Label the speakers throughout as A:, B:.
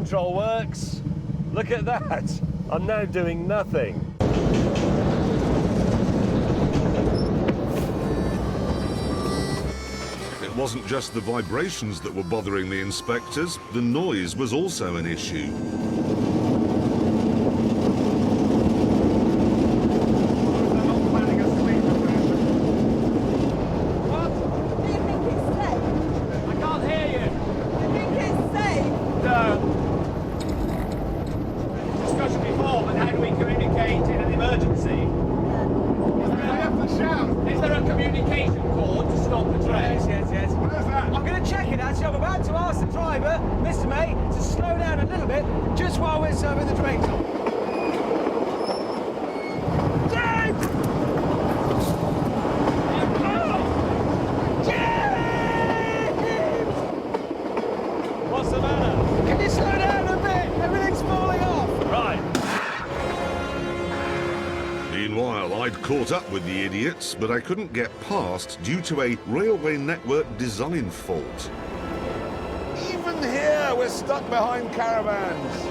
A: control works. Look at that. I'm now doing nothing.
B: It wasn't just the vibrations that were bothering the inspectors, the noise was also an issue.
C: I'm about to ask the driver, Mr. May, to slow down a little bit just while we're serving the drinks. James! Oh! James!
A: What's the matter?
C: Can you slow down a bit? Everything's falling off.
A: Right.
B: Meanwhile, I'd caught up with the idiots, but I couldn't get past due to a railway network design fault.
D: Even here, we're stuck behind caravans.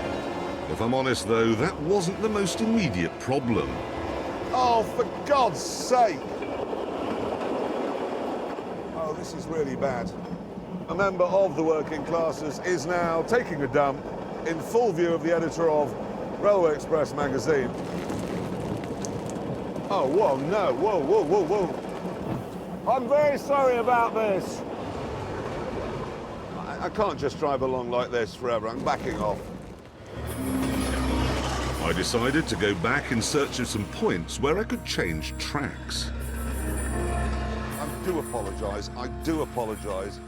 B: If I'm honest, though, that wasn't the most immediate problem.
D: Oh, for God's sake! Oh, this is really bad. A member of the working classes is now taking a dump in full view of the editor of Railway Express magazine. Oh, whoa, no, whoa, whoa, whoa, whoa. I'm very sorry about this. I can't just drive along like this forever. I'm backing off.
B: I decided to go back in search of some points where I could change tracks.
D: I do apologise. I do apologise.